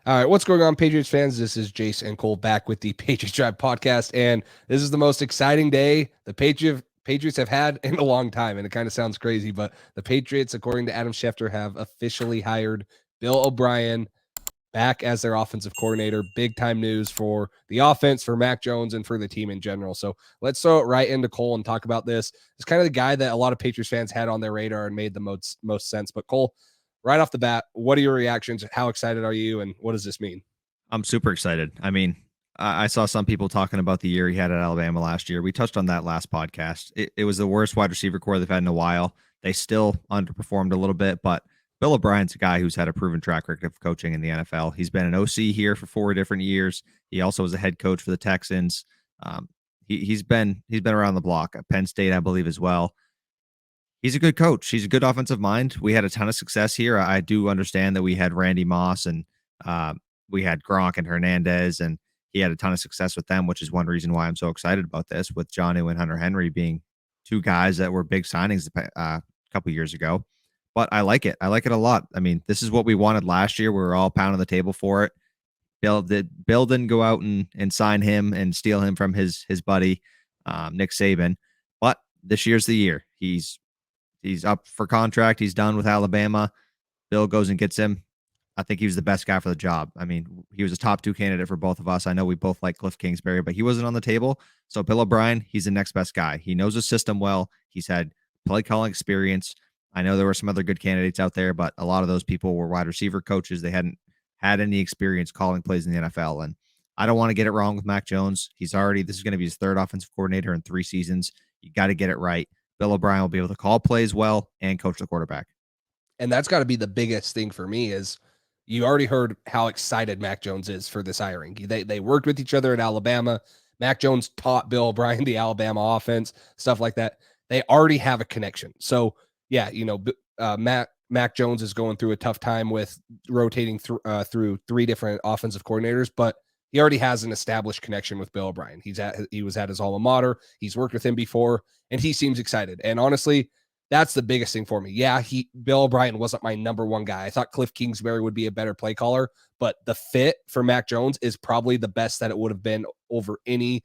All right, what's going on, Patriots fans? This is Jace and Cole back with the Patriots Drive podcast, and this is the most exciting day the Patriots have had in a long time. And it kind of sounds crazy, but the Patriots, according to Adam Schefter, have officially hired Bill O'Brien back as their offensive coordinator. Big time news for the offense, for Mac Jones, and for the team in general. So let's throw it right into Cole and talk about this. It's kind of the guy that a lot of Patriots fans had on their radar and made the most sense. But Cole, right off the bat, what are your reactions? How excited are you, and what does this mean? I'm super excited. I mean, I saw some people talking about the year he had at Alabama last year. We touched on that last podcast. It was the worst wide receiver core they've had in a while. They still underperformed a little bit, but Bill O'Brien's a guy who's had a proven track record of coaching in the NFL. He's been an OC here for 4 different years. He also was a head coach for the Texans. He's been around the block at Penn State, I believe, as well. He's a good coach. He's a good offensive mind. We had a ton of success here. I do understand that we had Randy Moss and we had Gronk and Hernandez, and he had a ton of success with them, which is one reason why I'm so excited about this, with Jonnu and Hunter Henry being two guys that were big signings a couple years ago. But I like it. I like it a lot. I mean, this is what we wanted last year. We were all pounding the table for it. Bill didn't go out and sign him and steal him from his buddy Nick Saban. But this year's the year. He's up for contract. He's done with Alabama. Bill goes and gets him. I think he was the best guy for the job. I mean, he was a top 2 candidate for both of us. I know we both like Cliff Kingsbury, but he wasn't on the table. So Bill O'Brien, he's the next best guy. He knows the system well. He's had play calling experience. I know there were some other good candidates out there, but a lot of those people were wide receiver coaches. They hadn't had any experience calling plays in the NFL. And I don't want to get it wrong with Mac Jones. This is going to be his 3rd offensive coordinator in 3 seasons. You got to get it right. Bill O'Brien will be able to call plays well and coach the quarterback. And that's got to be the biggest thing for me is you already heard how excited Mac Jones is for this hiring. They worked with each other at Alabama. Mac Jones taught Bill O'Brien the Alabama offense, stuff like that. They already have a connection. So, yeah, Mac Jones is going through a tough time with rotating through 3 different offensive coordinators, but he already has an established connection with Bill O'Brien. He was at his alma mater. He's worked with him before, and he seems excited. And honestly, that's the biggest thing for me. Yeah, Bill O'Brien wasn't my number 1 guy. I thought Cliff Kingsbury would be a better play caller, but the fit for Mac Jones is probably the best that it would have been over any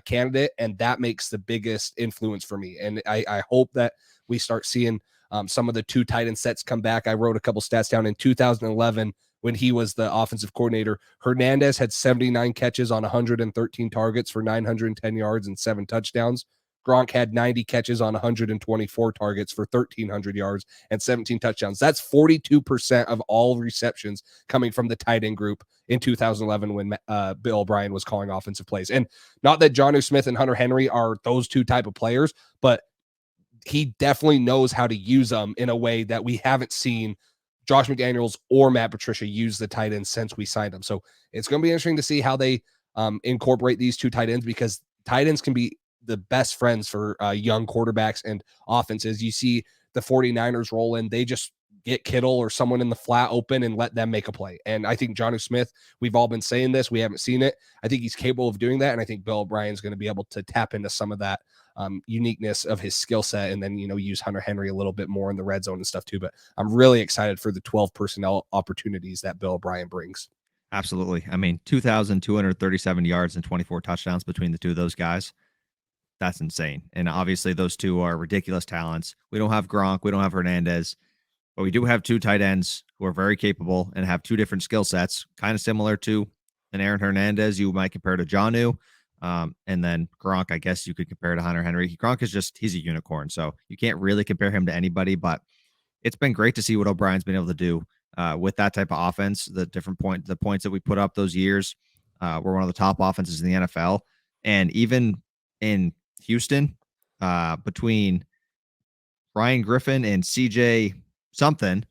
candidate, and that makes the biggest influence for me. And I hope that we start seeing some of the 2 tight end sets come back. I wrote a couple stats down in 2011 when he was the offensive coordinator. Hernandez had 79 catches on 113 targets for 910 yards and 7 touchdowns. Gronk had 90 catches on 124 targets for 1,300 yards and 17 touchdowns. That's 42% of all receptions coming from the tight end group in 2011 when Bill O'Brien was calling offensive plays. And not that Jonnu Smith and Hunter Henry are those 2 type of players, but he definitely knows how to use them in a way that we haven't seen Josh McDaniels or Matt Patricia use the tight ends since we signed them. So it's going to be interesting to see how they incorporate these 2 tight ends, because tight ends can be the best friends for young quarterbacks and offenses. You see the 49ers roll in, they just get Kittle or someone in the flat open and let them make a play. And I think Jonnu Smith, we've all been saying this, we haven't seen it. I think he's capable of doing that. And I think Bill O'Brien's going to be able to tap into some of that uniqueness of his skill set, and then, use Hunter Henry a little bit more in the red zone and stuff too. But I'm really excited for the 12 personnel opportunities that Bill O'Brien brings. Absolutely. I mean, 2,237 yards and 24 touchdowns between the 2 of those guys. That's insane. And obviously those 2 are ridiculous talents. We don't have Gronk. We don't have Hernandez. But we do have 2 tight ends who are very capable and have 2 different skill sets, kind of similar to an Aaron Hernandez you might compare to Jonnu. And then Gronk, I guess you could compare to Hunter Henry. Gronk is he's a unicorn. So you can't really compare him to anybody, but it's been great to see what O'Brien's been able to do with that type of offense. The points that we put up those years, we're one of the top offenses in the NFL. And even in Houston, between Ryan Griffin and CJ something,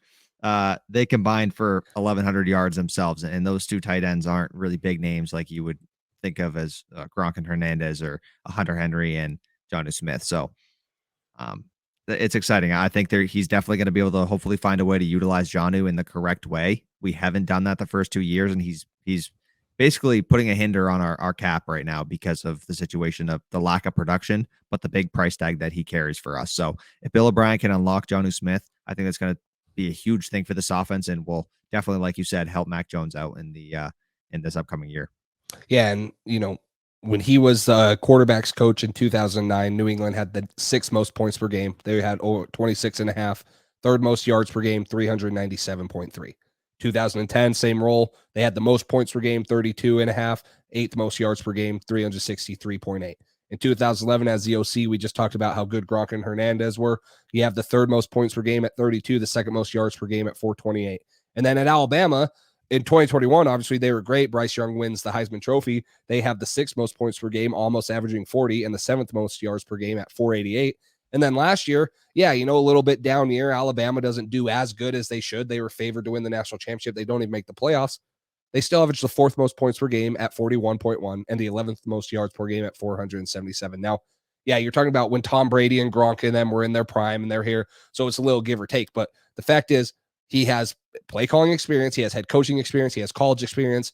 they combined for 1,100 yards themselves. And those 2 tight ends aren't really big names like you would think of as Gronk and Hernandez, or Hunter Henry and Jonnu Smith. So it's exciting. I think he's definitely going to be able to hopefully find a way to utilize Jonnu in the correct way. We haven't done that the first 2 years, and he's basically putting a hinder on our cap right now because of the situation of the lack of production, but the big price tag that he carries for us. So if Bill O'Brien can unlock Jonnu Smith, I think that's going to be a huge thing for this offense and will definitely, like you said, help Mac Jones out in this upcoming year. Yeah, and when he was quarterback's coach in 2009, New England had the 6th most points per game. They had 26 and a half, 3rd most yards per game, 397.3. 2010, same role. They had the most points per game, 32 and a half, 8th most yards per game, 363.8. In 2011, as the OC, we just talked about how good Gronk and Hernandez were. You have the 3rd most points per game at 32, the 2nd most yards per game at 428. And then at Alabama, in 2021, obviously they were great. Bryce Young wins the Heisman Trophy. They have the 6th most points per game, almost averaging 40, and the 7th most yards per game at 488. And then last year, a little bit down year. Alabama doesn't do as good as they should. They were favored to win the national championship. They don't even make the playoffs. They still average the 4th most points per game at 41.1 and the 11th most yards per game at 477. Now, you're talking about when Tom Brady and Gronk and them were in their prime and they're here. So it's a little give or take. But the fact is, he has play calling experience. He has head coaching experience. He has college experience,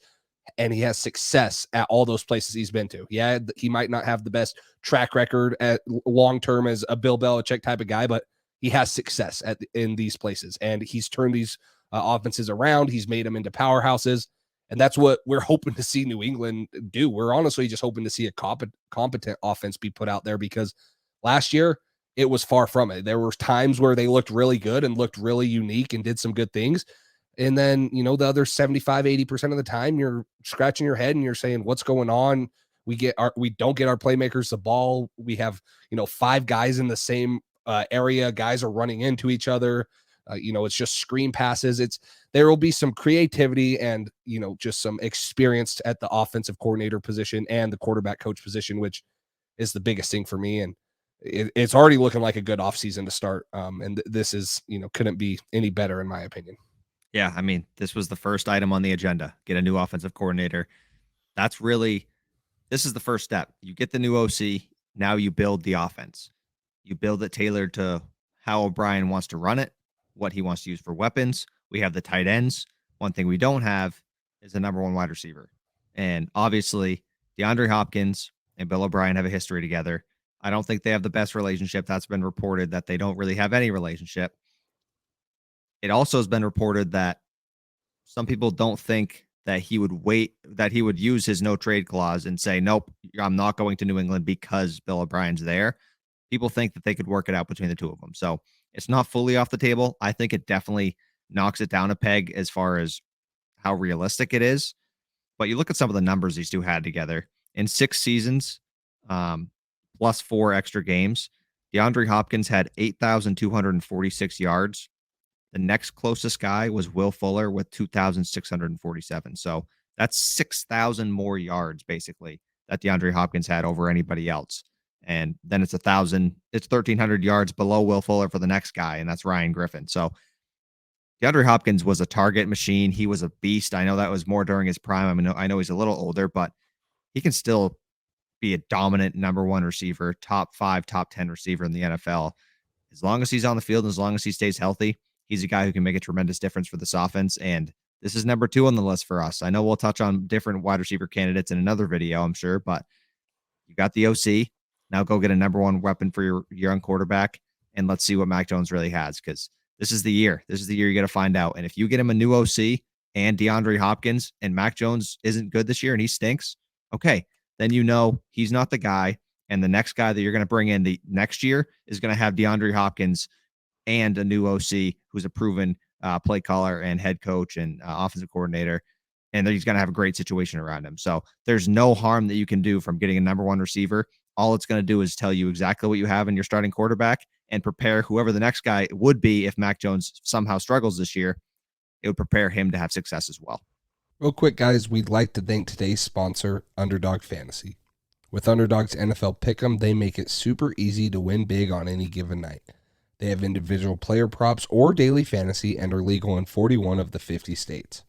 and he has success at all those places he's been to. Yeah, he might not have the best track record at long-term as a Bill Belichick type of guy, but he has success in these places, and he's turned these offenses around. He's made them into powerhouses, and that's what we're hoping to see New England do. We're honestly just hoping to see a competent offense be put out there, because last year, it was far from it. There were times where they looked really good and looked really unique and did some good things. And then, the other 75, 80% of the time, you're scratching your head and you're saying, what's going on? We don't get our playmakers the ball. We have, 5 guys in the same area. Guys are running into each other. It's just screen passes. There will be some creativity and, just some experience at the offensive coordinator position and the quarterback coach position, which is the biggest thing for me. And it's already looking like a good offseason to start. And this is, couldn't be any better in my opinion. Yeah, I mean, this was the first item on the agenda. Get a new offensive coordinator. This is the first step. You get the new OC. Now you build the offense. You build it tailored to how O'Brien wants to run it, what he wants to use for weapons. We have the tight ends. One thing we don't have is the number 1 wide receiver. And obviously, DeAndre Hopkins and Bill O'Brien have a history together. I don't think they have the best relationship. That's been reported that they don't really have any relationship. It also has been reported that some people don't think that he would use his no trade clause and say, nope, I'm not going to New England because Bill O'Brien's there. People think that they could work it out between the two of them. So it's not fully off the table. I think it definitely knocks it down a peg as far as how realistic it is. But you look at some of the numbers these two had together in 6 seasons, plus 4 extra games. DeAndre Hopkins had 8,246 yards. The next closest guy was Will Fuller with 2,647. So that's 6,000 more yards, basically, that DeAndre Hopkins had over anybody else. And then it's 1,300 yards below Will Fuller for the next guy, and that's Ryan Griffin. So DeAndre Hopkins was a target machine. He was a beast. I know that was more during his prime. I mean, I know he's a little older, but he can still be a dominant number 1 receiver, top 5, top 10 receiver in the NFL. As long as he's on the field and as long as he stays healthy, he's a guy who can make a tremendous difference for this offense. And this is number 2 on the list for us. I know we'll touch on different wide receiver candidates in another video, I'm sure, but you got the OC. Now go get a number 1 weapon for your young quarterback, and let's see what Mac Jones really has, because this is the year. This is the year you got to find out. And if you get him a new OC and DeAndre Hopkins and Mac Jones isn't good this year and he stinks, okay, then he's not the guy. And the next guy that you're going to bring in the next year is going to have DeAndre Hopkins and a new OC who's a proven play caller and head coach and offensive coordinator. And he's going to have a great situation around him. So there's no harm that you can do from getting a number 1 receiver. All it's going to do is tell you exactly what you have in your starting quarterback and prepare whoever the next guy would be if Mac Jones somehow struggles this year. It would prepare him to have success as well. Real quick, guys, we'd like to thank today's sponsor, Underdog Fantasy. With Underdog's NFL Pick'em, they make it super easy to win big on any given night. They have individual player props or daily fantasy and are legal in 41 of the 50 states.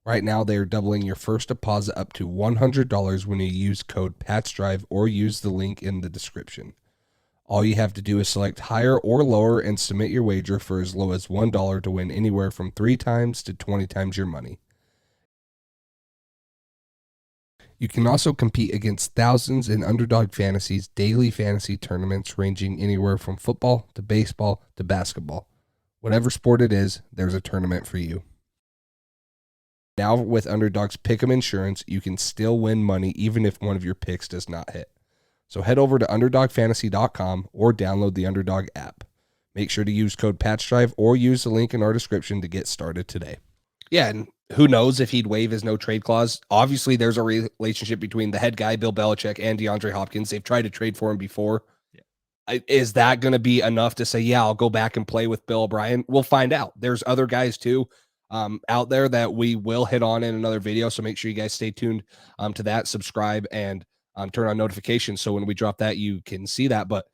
Right now, they are doubling your first deposit up to $100 when you use code PATSDRIVE or use the link in the description. All you have to do is select higher or lower and submit your wager for as low as $1 to win anywhere from 3 times to 20 times your money. You can also compete against thousands in Underdog Fantasy's daily fantasy tournaments ranging anywhere from football to baseball to basketball. Whatever sport it is, there's a tournament for you. Now with Underdog's Pick'em Insurance, you can still win money even if one of your picks does not hit. So head over to UnderdogFantasy.com or download the Underdog app. Make sure to use code PatchDrive or use the link in our description to get started today. Yeah, and who knows if he'd waive his no-trade clause. Obviously, there's a relationship between the head guy, Bill Belichick, and DeAndre Hopkins. They've tried to trade for him before. Yeah. Is that going to be enough to say, yeah, I'll go back and play with Bill O'Brien? We'll find out. There's other guys, too, out there that we will hit on in another video, so make sure you guys stay tuned to that, subscribe, and turn on notifications so when we drop that, you can see that. But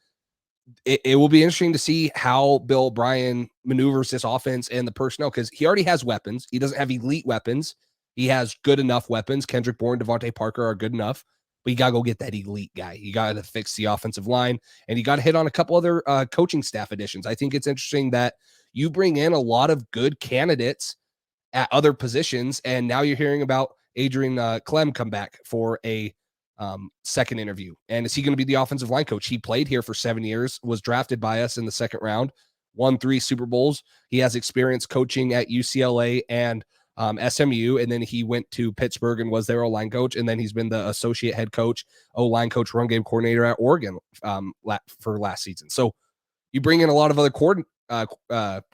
it will be interesting to see how Bill O'Brien maneuvers this offense and the personnel, because he already has weapons. He doesn't have elite weapons. He has good enough weapons. Kendrick Bourne, Devontae Parker are good enough, but you got to go get that elite guy. You got to fix the offensive line, and you got to hit on a couple other coaching staff additions. I think it's interesting that you bring in a lot of good candidates at other positions, and now you're hearing about Adrian Clem come back for a second interview. And is he going to be the offensive line coach? He played here for 7 years, was drafted by us in the second round, won 3 Super Bowls. He has experience coaching at UCLA and SMU, and then he went to Pittsburgh and was their O-line coach, and then he's been the associate head coach, O-line coach, run game coordinator at Oregon for last season. So you bring in a lot of other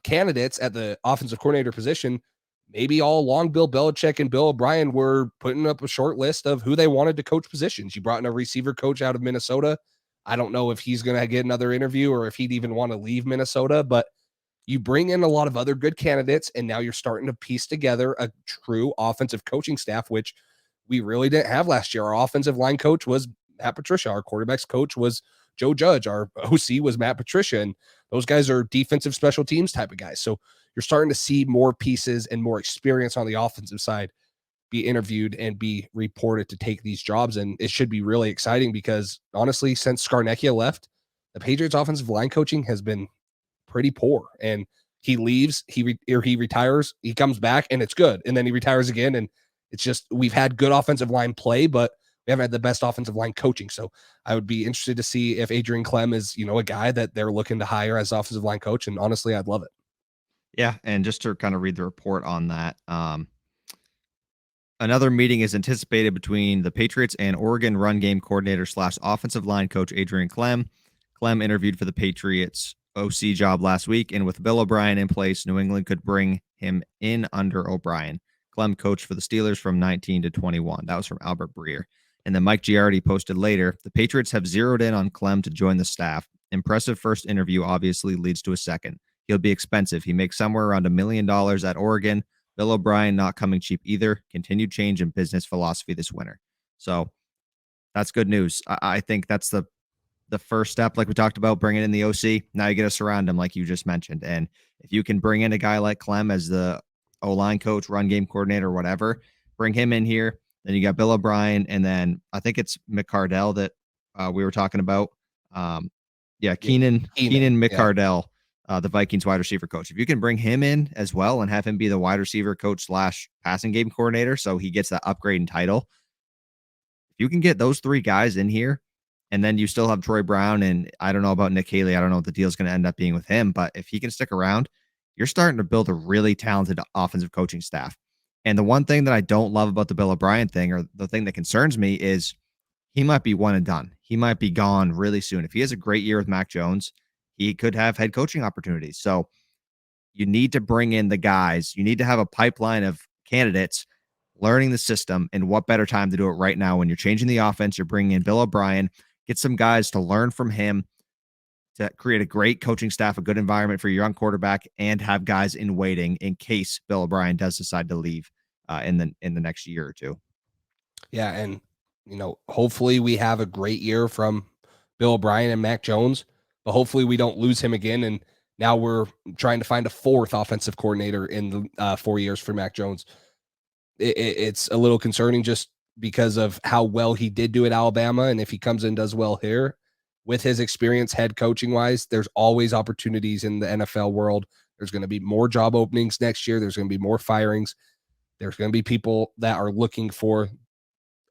candidates at the offensive coordinator position. Maybe all along, Bill Belichick and Bill O'Brien were putting up a short list of who they wanted to coach positions. You brought in a receiver coach out of Minnesota. I don't know if he's going to get another interview or if he'd even want to leave Minnesota, but you bring in a lot of other good candidates, and now you're starting to piece together a true offensive coaching staff, which we really didn't have last year. Our offensive line coach was Matt Patricia. Our quarterbacks coach was Joe Judge. Our OC was Matt Patricia, and those guys are defensive special teams type of guys. So you're starting to see more pieces and more experience on the offensive side be interviewed and be reported to take these jobs. And it should be really exciting because honestly, since Scarnecchia left, the Patriots offensive line coaching has been pretty poor. And he leaves, he retires, he comes back and it's good. And then he retires again. And it's just, we've had good offensive line play, but we haven't had the best offensive line coaching. So I would be interested to see if Adrian Clem is, a guy that they're looking to hire as offensive line coach. And honestly, I'd love it. Yeah, and just to kind of read the report on that, another meeting is anticipated between the Patriots and Oregon run game coordinator / offensive line coach Adrian Clem. Clem interviewed for the Patriots OC job last week, and with Bill O'Brien in place, New England could bring him in under O'Brien. Clem coached for the Steelers from 19 to 21. That was from Albert Breer. And then Mike Giardi posted later, the Patriots have zeroed in on Clem to join the staff. Impressive first interview obviously leads to a second. He'll be expensive. He makes somewhere around $1 million at Oregon. Bill O'Brien not coming cheap either. Continued change in business philosophy this winter. So that's good news. I think that's the first step, like we talked about, bringing in the OC. Now you get to surround him, like you just mentioned. And if you can bring in a guy like Clem as the O-line coach, run game coordinator, whatever, bring him in here. Then you got Bill O'Brien, and then I think it's McCardell that we were talking about. Keenan McCardell. The Vikings wide receiver coach. If you can bring him in as well and have him be the wide receiver coach / passing game coordinator, so he gets that upgrade in title. If you can get those 3 guys in here, and then you still have Troy Brown, and I don't know about Nick Haley. I don't know what the deal is going to end up being with him, but if he can stick around, you're starting to build a really talented offensive coaching staff. And the one thing that I don't love about the Bill O'Brien thing, or the thing that concerns me, is he might be one and done. He might be gone really soon. If he has a great year with Mac Jones, he could have head coaching opportunities. So you need to bring in the guys. You need to have a pipeline of candidates learning the system, and what better time to do it right now when you're changing the offense. You're bringing in Bill O'Brien, get some guys to learn from him to create a great coaching staff, a good environment for your young quarterback, and have guys in waiting in case Bill O'Brien does decide to leave in the next year or two. Yeah. And, hopefully we have a great year from Bill O'Brien and Mac Jones, but hopefully we don't lose him again. And now we're trying to find a 4th offensive coordinator in the 4 years for Mac Jones. It's a little concerning just because of how well he did do at Alabama. And if he comes in and does well here with his experience, head coaching wise, there's always opportunities in the NFL world. There's going to be more job openings next year. There's going to be more firings. There's going to be people that are looking for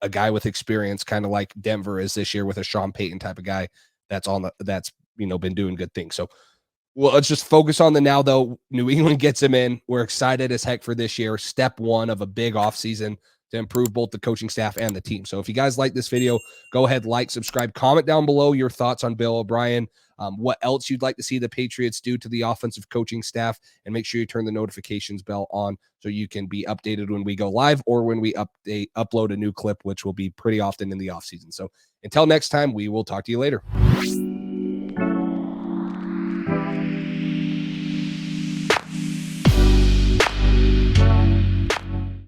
a guy with experience, kind of like Denver is this year with a Sean Payton type of guy that's been doing good things. So Well, let's just focus on the now, though. New England gets him in. We're excited as heck for this year. Step one of a big offseason to improve both the coaching staff and the team. So if you guys like this video, go ahead, like, subscribe, comment down below your thoughts on Bill O'Brien, what else you'd like to see the Patriots do to the offensive coaching staff, and make sure you turn the notifications bell on so you can be updated when we go live or when we upload a new clip, which will be pretty often in the offseason. So until next time, we will talk to you later.